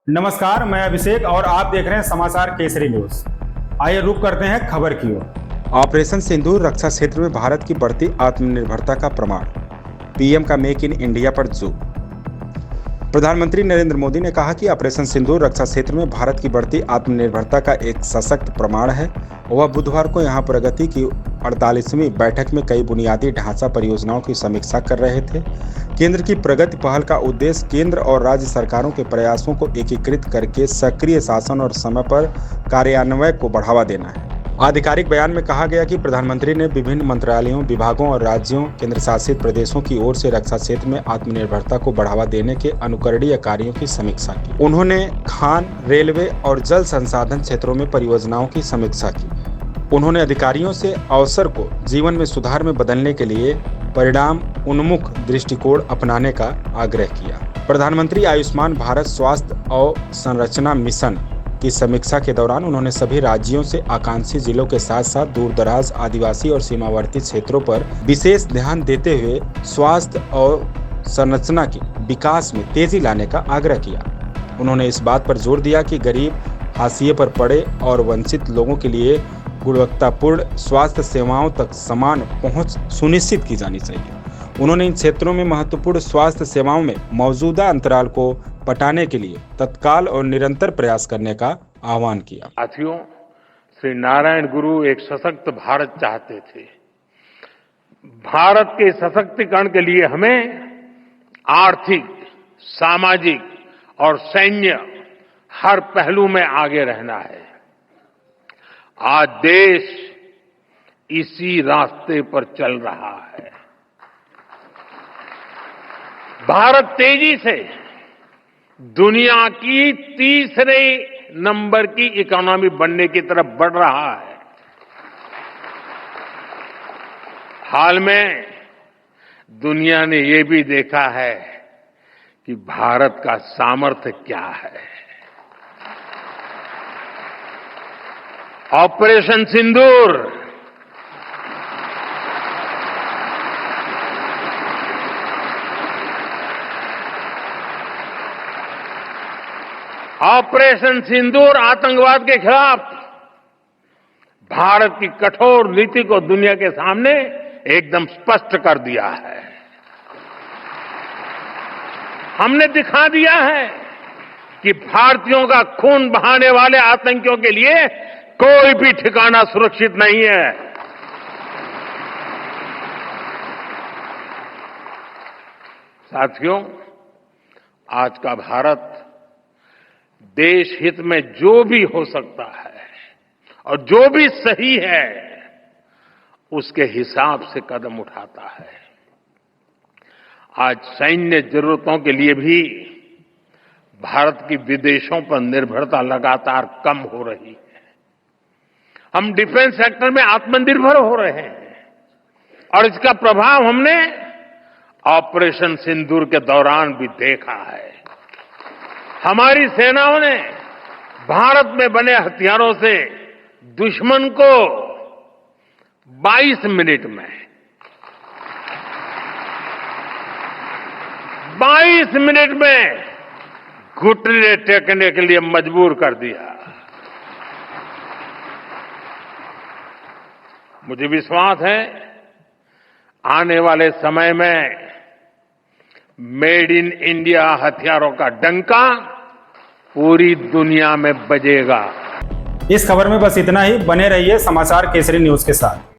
नमस्कार, मैं अभिषेक और आप देख रहे हैं समाचार केसरी न्यूज। आइए रुक करते हैं खबर की ओर। ऑपरेशन सिंदूर रक्षा क्षेत्र में भारत की बढ़ती आत्मनिर्भरता का प्रमाण। पीएम का मेक इन इंडिया पर जोर। प्रधानमंत्री नरेंद्र मोदी ने कहा कि ऑपरेशन सिंदूर रक्षा क्षेत्र में भारत की बढ़ती आत्मनिर्भरता का एक सशक्त प्रमाण है। वह बुधवार को यहां प्रगति की 48वीं बैठक में कई बुनियादी ढांचा परियोजनाओं की समीक्षा कर रहे थे। केंद्र की प्रगति पहल का उद्देश्य केंद्र और राज्य सरकारों के प्रयासों को एकीकृत करके सक्रिय शासन और समय पर कार्यान्वयन को बढ़ावा देना है। आधिकारिक बयान में कहा गया कि प्रधानमंत्री ने विभिन्न मंत्रालयों, विभागों और राज्यों, केंद्र शासित प्रदेशों की ओर से रक्षा क्षेत्र में आत्मनिर्भरता को बढ़ावा देने के अनुकरणीय कार्यों की समीक्षा की। उन्होंने खान, रेलवे और जल संसाधन क्षेत्रों में परियोजनाओं की समीक्षा की। उन्होंने अधिकारियों से अवसर को जीवन में सुधार में बदलने के लिए परिणाम उन्मुख दृष्टिकोण अपनाने का आग्रह किया। प्रधानमंत्री आयुष्मान भारत स्वास्थ्य अवसंरचना मिशन की समीक्षा के दौरान उन्होंने सभी राज्यों से आकांक्षी जिलों के साथ साथ दूरदराज, आदिवासी और सीमावर्ती क्षेत्रों पर विशेष ध्यान देते हुए स्वास्थ्य और संरचना के विकास में तेजी लाने का आग्रह किया। उन्होंने इस बात पर जोर दिया कि गरीब, हाशिए पर पड़े और वंचित लोगों के लिए गुणवत्तापूर्ण स्वास्थ्य सेवाओं तक समान पहुंच सुनिश्चित की जानी चाहिए। उन्होंने इन क्षेत्रों में महत्वपूर्ण स्वास्थ्य सेवाओं में मौजूदा अंतराल को पटाने के लिए तत्काल और निरंतर प्रयास करने का आह्वान किया। साथियों, श्री नारायण गुरु एक सशक्त भारत चाहते थे। भारत के सशक्तिकरण के लिए हमें आर्थिक, सामाजिक और सैन्य हर पहलू में आगे रहना है। आज देश इसी रास्ते पर चल रहा है। भारत तेजी से दुनिया की तीसरे नंबर की इकोनॉमी बनने की तरफ बढ़ रहा है। हाल में दुनिया ने ये भी देखा है कि भारत का सामर्थ्य क्या है। ऑपरेशन सिंदूर आतंकवाद के खिलाफ भारत की कठोर नीति को दुनिया के सामने एकदम स्पष्ट कर दिया है। हमने दिखा दिया है कि भारतीयों का खून बहाने वाले आतंकियों के लिए कोई भी ठिकाना सुरक्षित नहीं है। साथियों, आज का भारत देश हित में जो भी हो सकता है और जो भी सही है उसके हिसाब से कदम उठाता है। आज सैन्य जरूरतों के लिए भी भारत की विदेशों पर निर्भरता लगातार कम हो रही है। हम डिफेंस सेक्टर में आत्मनिर्भर हो रहे हैं और इसका प्रभाव हमने ऑपरेशन सिंदूर के दौरान भी देखा है। हमारी सेनाओं ने भारत में बने हथियारों से दुश्मन को 22 मिनट में घुटने टेकने के लिए मजबूर कर दिया। मुझे विश्वास है आने वाले समय में मेड इन इंडिया हथियारों का डंका पूरी दुनिया में बजेगा। इस खबर में बस इतना ही। बने रहिए समाचार केसरी न्यूज के साथ।